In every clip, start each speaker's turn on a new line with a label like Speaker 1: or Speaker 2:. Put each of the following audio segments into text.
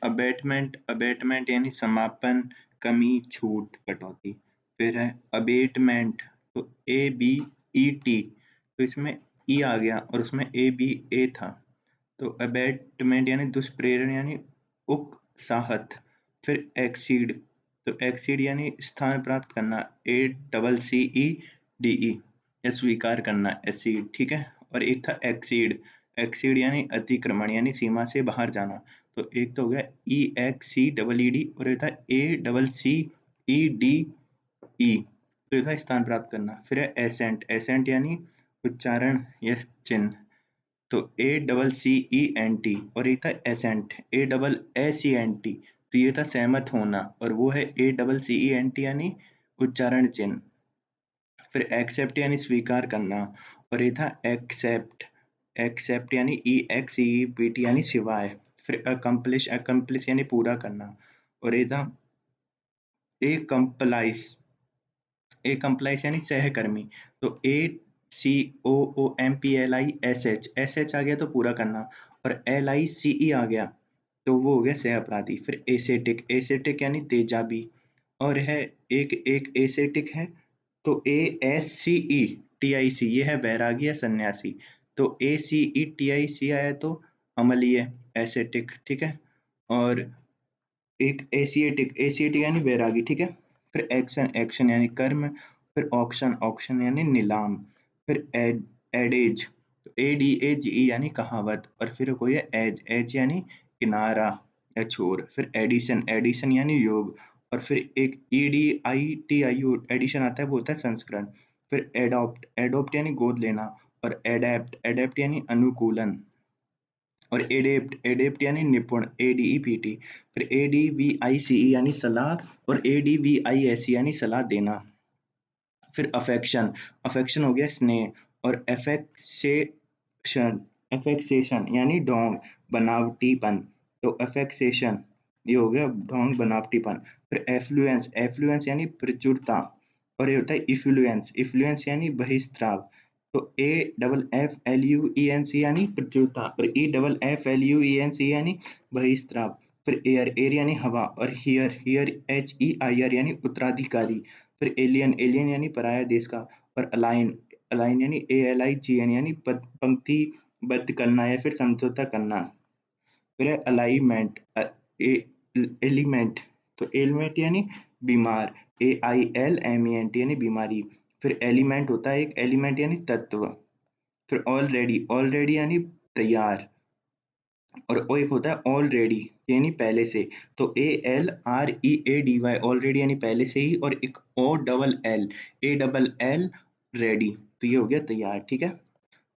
Speaker 1: Abetment, abetment यानी समापन, कमी, छूट, कटौती। फिर है अबेटमेंट, तो ABET, तो इसमें ई आ गया और उसमें ABA था, तो अबेटमेंट यानी दुष्प्रेरण यानी उकसाहत। फिर एक्सीड, तो एक्सीड यानी स्थान प्राप्त करना, ACCEDE, या स्वीकार करना, एसीड, ठीक है। और एक था एक्सीड, एक्सीड यानी अतिक्रमण यानी सीमा से बाहर जाना। तो एक तो हो गया EXCEED और एक था ACCEDE, तो ये था स्थान प्राप्त करना। फिर है एसेंट, एसेंट यानी उच्चारण या चिन्ह, तो ACCENT, और एक था एसेंट, ACCENT, तो ये था सहमत होना, और वो है ACCENT यानी उच्चारण चिन्ह। फिर एक्सेप्ट यानी स्वीकार करना, और ये था एक्सेप्ट, एक्सेप्ट यानी EXEPT यानी सिवाय। फिर अकम्प्लिश, अकम्प्लिश यानी पूरा करना, और ये था ए कंप्लाइस, ए कंप्लाइस यानी सहकर्मी। तो ACOOMPLISH, एस आ गया तो पूरा करना, और LICE आ गया तो वो हो गया सह अपराधी। फिर एसेटिक, एसेटिक यानी तेजाबी, और है एक एक एसेटिक है, तो ASCETIC, ये है बैरागी या सन्यासी। तो ACETIC आया तो अमली है, एसेटिक, ठीक है। और एक एशिएटिक, एशिएटिक यानी बैरागी, ठीक है। फिर एक्शन, एक्शन यानी कर्म। फिर ऑक्शन, ऑक्शन यानी नीलाम। फिर एडेज, तो ADAGE यानी कहावत। और फिर कोई है एज, एज यानी किनारा या छोर। फिर एडिशन, एडिशन यानी योग। और फिर एक EDITIO एडिशन आता है, वो होता है संस्करण। फिर एडॉप्ट, एडॉप्ट यानी गोद लेना। और एडेप्ट, एडेप्ट यानी अनुकूलन। और एडेप्ट, एडेप्ट यानी निपुण, ADEPT। फिर ADVICE यानी सलाह, और ADVISE यानी सलाह देना। फिर अफेक्शन, अफेक्शन हो गया स्नेह। और एफेक्सेशन, एफेक्सेशन यानी ढोंग, बनावटीपन। तो एफेक्सेशन, ये हो गया ढोंग, बनावटीपन। फिर एफ्लुएंस, एफ्लुएंस यानी प्रचुरता। और ये होता है इफ्लुएंस, इफ्लुएंस यानी बहिस्त्राव। तो AFFLUENC यानी प्रचुरता, और EFFLUENC यानी बहिस्त्राव। फिर एयर, एयर यानी हवा। और हियर, हियर HEIR यानी उत्तराधिकारी। फिर एलियन, एलियन यानी पराया देश का। और अलाइन, अलाइन यानी ALIGN यानी पंक्तिबद्ध करना या फिर समझौता करना। फिर है अलाइनमेंट, एलिमेंट, तो एलिमेंट यानी बीमार, AILMENT यानी बीमारी। फिर एलिमेंट होता है एक, एलिमेंट यानी तत्व। फिर ऑलरेडी, ऑलरेडी यानी तैयार। और वो एक होता है ऑलरेडी यानी पहले से। तो ALREADY, ऑलरेडी यानी पहले से ही। और एक OLL रेडी, तो ये हो गया तैयार, ठीक है।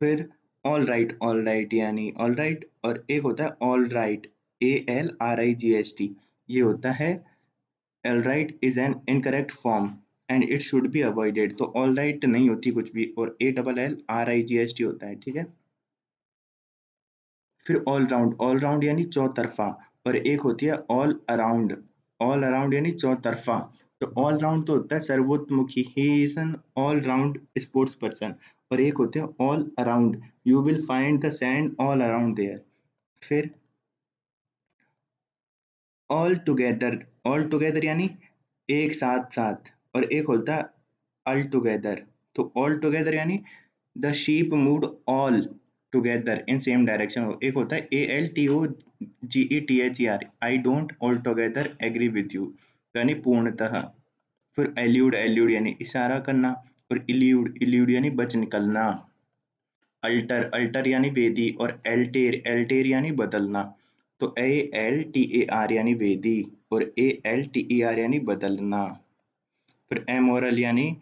Speaker 1: फिर ऑल राइट, ऑल राइट यानी ऑल राइट। और एक होता है ऑल राइट, ALRIGST, ये होता है all right is an incorrect form and it should be avoided. तो ऑल राइट नहीं होती कुछ भी, और ALLRIGST होता है, ठीक है। फिर ऑल राउंड, ऑल राउंड यानी चौतरफा। और एक होती है ऑल अराउंड, ऑल अराउंड यानी चौतरफा। तो ऑल राउंड तो होता है सर्वोत्तमुखी, he is an all round sports person. और एक होते हैं all around, you will find the sand all around there. फिर ऑल टुगेदर, ऑल टुगेदर यानी एक साथ साथ। और एक होता है अल टुगेदर, तो ऑल टुगेदर यानी the sheep moved all together in same direction. एक होता है ALTOGETHER, I don't altogether agree with you, यानी पूर्णतः। फिर एल्यूड, एल्यूड यानी इशारा करना। और इल्यूड, इल्यूड यानी बच निकलना। अल्टर, अल्टर यानी वेदी। और एल्टेर, एल्टेर यानी बदलना। तो ALTAR यानी वेदी, और ALTER यानी बदलना। फिर एमोरल यानी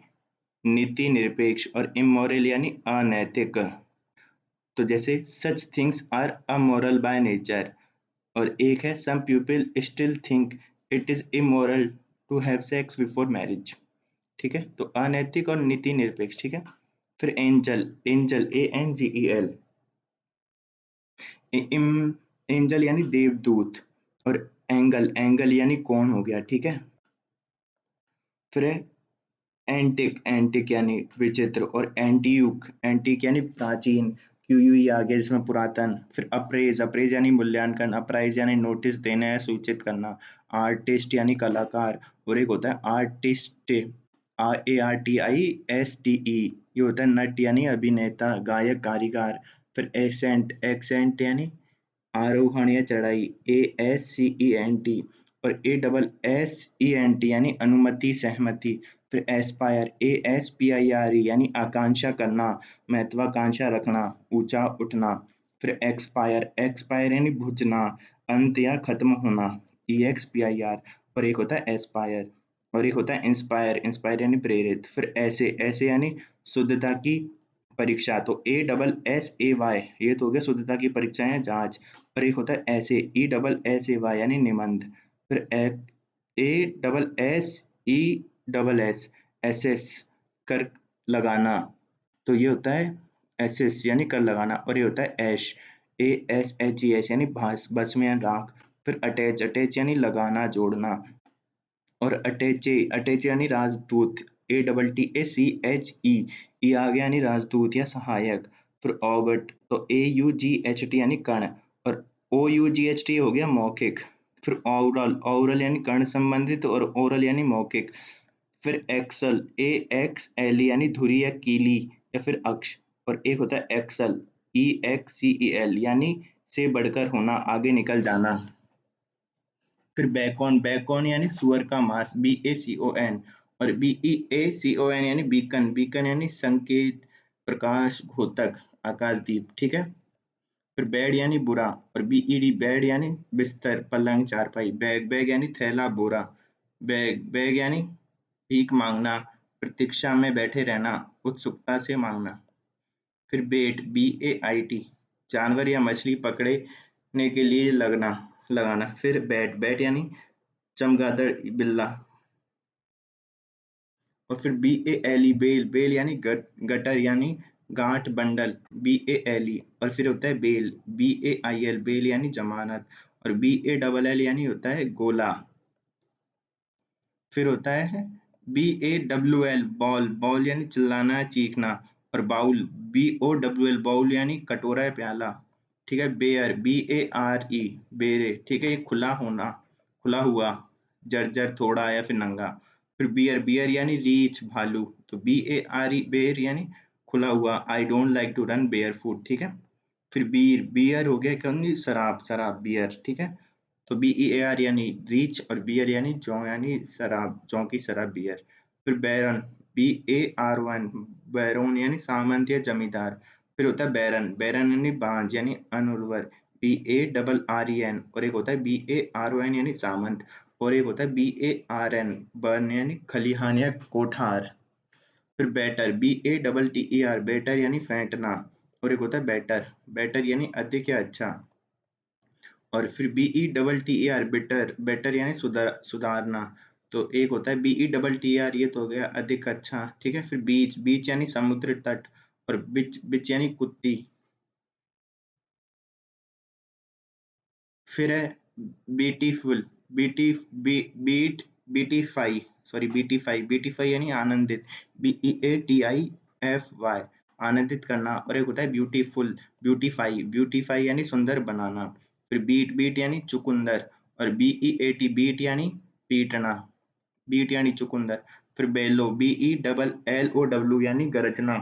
Speaker 1: नीति निरपेक्ष। और इमोरल यानी अनैतिक। तो जैसे such things are amoral by nature. और एक है some people still think it is immoral to have sex before marriage, ठीक है। तो अनैतिक और नीति निरपेक्ष, ठीक है। फिर एंजल, एंजल ANGEL, एंजल यानी देवदूत। और एंगल, एंगल यानी कौन हो गया, ठीक है। फिर है एंटिक, एंटिक यानी विचित्र। और एंटीक, एंटीक यानी प्राचीन। क्यू यू ई आ गया जिसमें पुरातन। फिर अप्रेज, अप्रेज यानी मूल्यांकन, अप्राइज यानी नोटिस देना या सूचित करना। आर्टिस्ट यानी कलाकार, और एक होता है आर्टिस्ट, ARTISTE, ये होता है नट यानी अभिनेता, गायक, कारीगर। फिर एसेंट, एक्सेंट यानी आरोहण या चढ़ाई, ASCENT। और ASSENT यानी अनुमति, सहमति। फिर एस्पायर, ASPIRE यानी आकांक्षा करना, महत्वाकांक्षा रखना, ऊंचा उठना। फिर एक्सपायर, एक्सपायर यानी बुझना, अंत या खत्म होना, EXPIR। और एक होता है एस्पायर। और एक होता है इंस्पायर, इंस्पायर यानी प्रेरित। फिर ऐसे, ऐसे यानी शुद्धता की परीक्षा, तो ASSAY, ये तो हो गया शुद्धता की परीक्षा या जांच। और एक होता है ऐसे, ESSAY यानी निबंध। फिर ASSESS, एसेस, कर लगाना, तो ये होता है एसेस यानी कर लगाना। और ये होता है ऐश, ASHES यानी भस्म या राख। फिर अटैच, अटैच यानी लगाना, जोड़ना। और अटैचे, अटैचे यानी राजदूत, ATTACHE, ई आ गया यानी राजदूत या सहायक। फिर ऑगट, तो AUGHT यानी कण। और OUGHT हो गया मौखिक। फिर ओरल, ओरल यानी कर्ण संबंधित, और ओरल यानी मौखिक। फिर एक्सल, AXLE यानी धुरी या कीली या फिर अक्ष। और एक होता है एक्सल, EXCEL यानी से बढ़कर होना, आगे निकल जाना। फिर बैकॉन, बैकॉन यानी सुअर का मांस, BACON। और BEACON यानी बीकन, बीकन यानी संकेत, प्रकाश घोतक, आकाशदीप, ठीक है। फिर बेड यानी बुरा, और BED बेड यानी बिस्तर, पलंग, चारपाई। बैग, बैग यानी थैला, बोरा। बैग, बैग यानी भीख मांगना, प्रतीक्षा में बैठे रहना, उत्सुकता से मांगना। फिर बेट, BAIT, जानवर या मछली पकड़ने के लिए लगना, लगाना। फिर बैट, बैट यानी चमगादड़, बिल्ला। और फिर BALE, बेल, बेल यानी गटर यानी गांठ, बंडल, BALE। और फिर होता है बेल, BAIL, बेल यानी जमानत। और BALL यानी होता है गोला। फिर होता है BAWL, बॉल, बॉल यानी चिल्लाना, चीखना। और बाउल, BOWL, बाउल यानी कटोरा या प्याला, ठीक है। बेयर, BARE, बेरे, ठीक है, ये खुला होना, खुला हुआ, जर्जर, थोड़ा या फिर नंगा। फिर बियर, बियर यानी रीछ, भालू, तो BARE, बेर यानी खुला हुआ। I don't like to run barefoot, ठीक है। फिर बीर, बियर हो गया कौन, शराब, शराब, बियर, ठीक है। तो BEAR यानी रीच, और बियर यानी जौ यानी शराब, जौ की शराब, बियर। फिर बैरन, BARON, बैरोन यानी सामंत या जमींदार। फिर होता है बैरन, बैरन यानी बांझ यानी अनुर्वर, BARREN। और एक होता है BARON यानी सामंत। और एक होता है BARN, बर्न यानी खलिहान या कोठार। फिर बैटर, BATTER, बैटर यानी फेंटना। और एक होता है बैटर, बैटर यानी अधिक या अच्छा। और फिर BETTER, बेटर, बेटर यानी सुधारना। तो एक होता है BETTER, ये तो हो गया अधिक, अच्छा, ठीक है। फिर बीच, बीच यानी समुद्र तट। और बिच, बिच यानी कुत्ती। फिर है ब्यूटीफुल, बीटीफाई, सॉरी बीटीफाई, बीटीफाई यानी आनंदित, BEATIFY, आनंदित करना। और एक होता है ब्यूटीफुल, ब्यूटीफाई, ब्यूटीफाई यानी सुंदर बनाना। फिर बीट, बीट यानी चुकंदर। और BEAT, बीट यानी पीटना, बीट यानी चुकंदर। फिर बेलो, BELLOW यानी गरजना।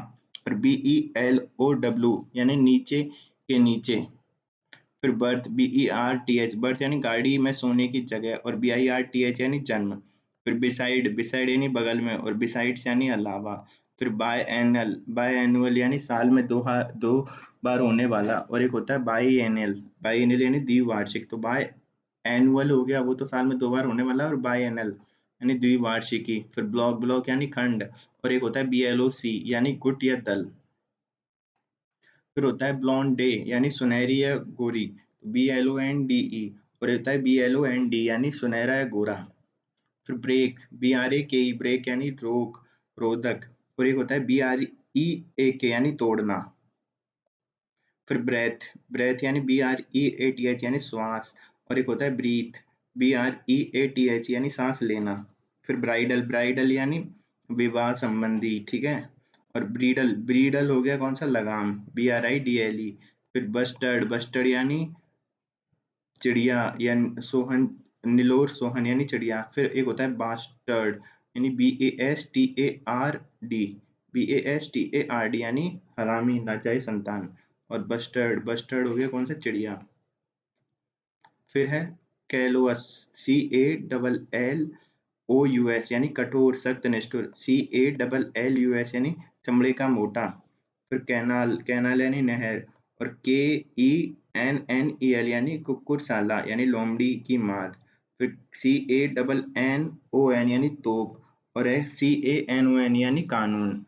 Speaker 1: और BELOW यानी नीचे के नीचे। फिर बर्थ, BERTH, बर्थ यानी गाड़ी में सोने की जगह। और BIRTH यानी जन्म। फिर बिसाइड, बिसाइड यानी बगल में। और बिसाइड्स यानी अलावा। फिर बाय एनुअल, बाय एनुअल यानी साल में दो बार होने वाला। और एक होता है बाई एनुअल, बाई एनुअल यानी द्विवार्षिक। तो बाय एनुअल हो गया, वो तो साल में 2 बार होने वाला। और बाई एनुअल यानी द्विवार्षिकी। फिर ब्लॉक, ब्लॉक यानी खंड। और एक होता है BLOC यानी गुट या दल। फिर होता है ब्लॉन्ड डे यानी सुनहरी या गोरी, BLONDE। और होता है BLOND यानी सुनहरा या गोरा। फिर ब्रेक, BRAKE, ब्रेक यानी रोक, रोधक। और एक होता है BREAK यानी तोड़ना। फिर ब्रेथ, ब्रेथ यानी BREATH यानी श्वास। और एक होता है ब्रीथ, BREATH यानी सांस लेना। फिर ब्राइडल, ब्राइडल यानी विवाह संबंधी, ठीक है। और ब्रीडल, ब्रीडल हो गया कौन सा, लगाम, BRIDLE। फिर बस्टर्ड, बस्टर्ड यानी चिड़िया या सोहन, नीलोर सोहन यानी चिड़िया। फिर एक होता है बास्टर्ड यानी BASTARD, BASTARD यानी हरामी, नाजायज संतान। और बस्टर्ड, बस्टर्ड हो गया कौन सा, चिड़िया। फिर है कैलोअस, CALLOUS यानी कठोर, सख्त, निष्ठुर, CALLUS यानी चमड़े का मोटा। फिर कैनाल, कैनाल यानी नहर। और KENNEL यानी कुक्कुरसाला यानी लोमड़ी की माद। फिर CANNON यानी तोप। और है CANON यानी कानून।